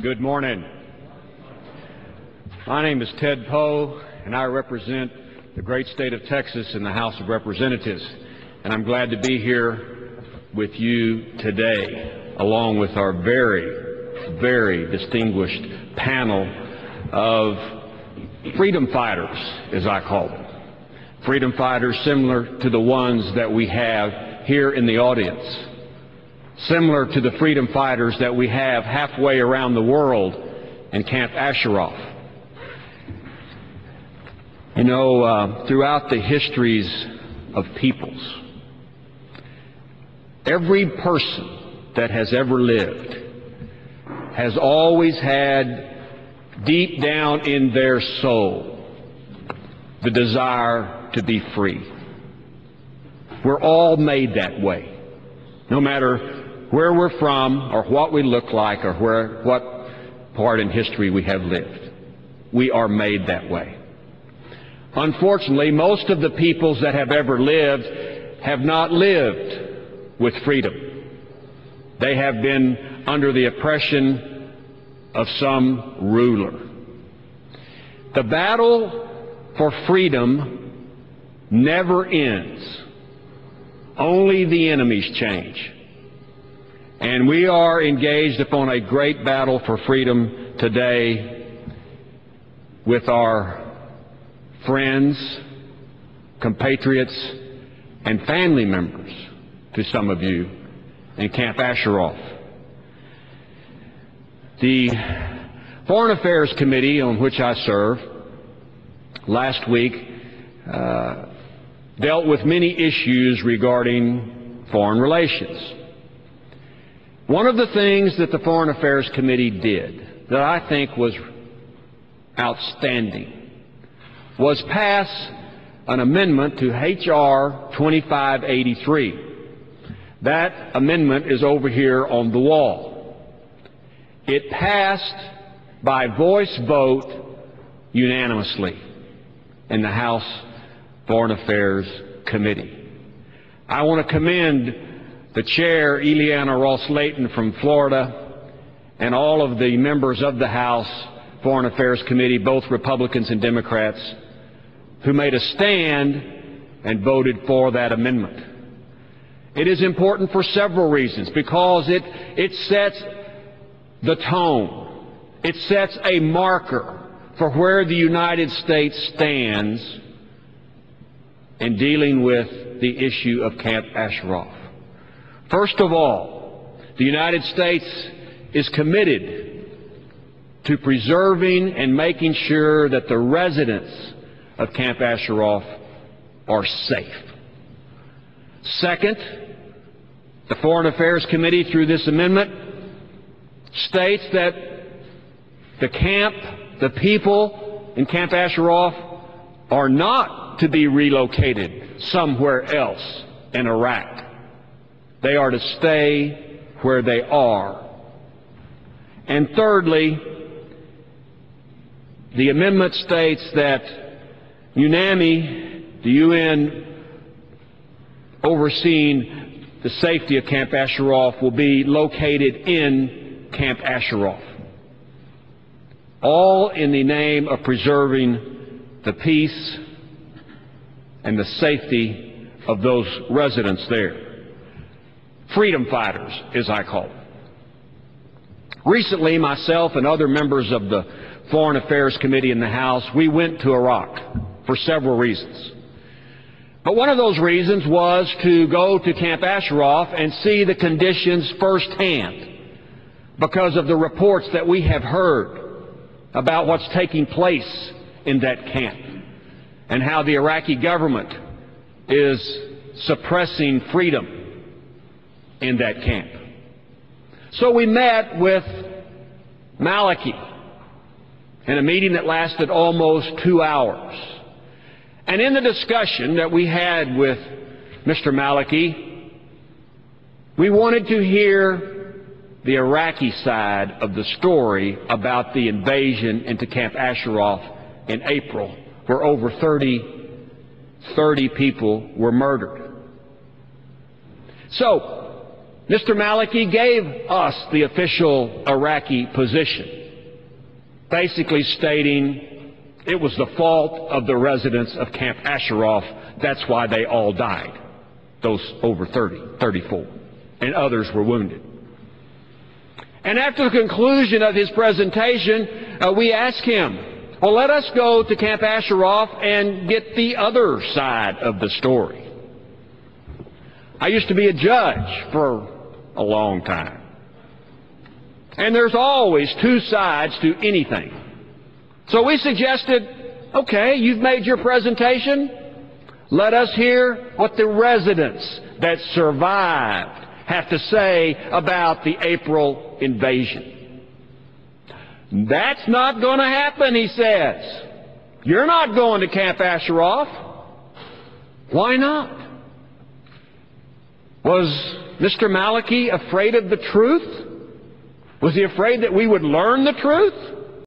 Good morning. My name is Tedpo, and I represent the great state of Texas in the House of Representatives. And I'm glad to be here with you today, along with our very, very distinguished panel of freedom fighters, as I call them. Freedom fighters similar to the ones that we have here in the audience. Similar to the freedom fighters that we have halfway around the world in Camp Ashraf. You know, throughout the histories of peoples, every person that has ever lived has always had deep down in their soul the desire to be free. We're all made that way, no matter where we're from or what we look like or what part in history we have lived. We are made that way. Unfortunately, most of the peoples that have ever lived have not lived with freedom. They have been under the oppression of some ruler. The battle for freedom never ends. Only the enemies change. And we are engaged upon a great battle for freedom today with our friends, compatriots, and family members, to some of you, in Camp Ashraf. The Foreign Affairs Committee, on which I serve, last week dealt with many issues regarding foreign relations. One of the things that the Foreign Affairs Committee did that I think was outstanding was pass an amendment to H.R. 2583. That amendment is over here on the wall. It passed by voice vote unanimously in the House Foreign Affairs Committee. I want to commend the chair, Eliana Ross-Layton from Florida, and all of the members of the House Foreign Affairs Committee, both Republicans and Democrats, who made a stand and voted for that amendment. It is important for several reasons, because it sets the tone. It sets a marker for where the United States stands in dealing with the issue of Camp Ashraf. First of all, the United States is committed to preserving and making sure that the residents of Camp Ashraf are safe. Second, the Foreign Affairs Committee, through this amendment, states that the people in Camp Ashraf are not to be relocated somewhere else in Iraq. They are to stay where they are. And thirdly, the amendment states that UNAMI, the UN overseeing the safety of Camp Ashraf, will be located in Camp Ashraf, all in the name of preserving the peace and the safety of those residents there. Freedom fighters, as I call them. Recently, myself and other members of the Foreign Affairs Committee in the House, we went to Iraq for several reasons. But one of those reasons was to go to Camp Ashraf and see the conditions firsthand, because of the reports that we have heard about what's taking place in that camp and how the Iraqi government is suppressing freedom in that camp. So we met with Maliki in a meeting that lasted almost 2 hours. And in the discussion that we had with Mr. Maliki, we wanted to hear the Iraqi side of the story about the invasion into Camp Ashraf in April, where over 30 people were murdered. So, Mr. Maliki gave us the official Iraqi position, basically stating it was the fault of the residents of Camp Ashraf. That's why they all died, those over 34, and others were wounded. And after the conclusion of his presentation, we asked him, well, let us go to Camp Ashraf and get the other side of the story. I used to be a judge for a long time. And there's always two sides to anything. So we suggested, okay, you've made your presentation. Let us hear what the residents that survived have to say about the April invasion. That's not going to happen, he says. You're not going to Camp Ashraf. Why not? Was Mr. Maliki afraid of the truth? Was he afraid that we would learn the truth?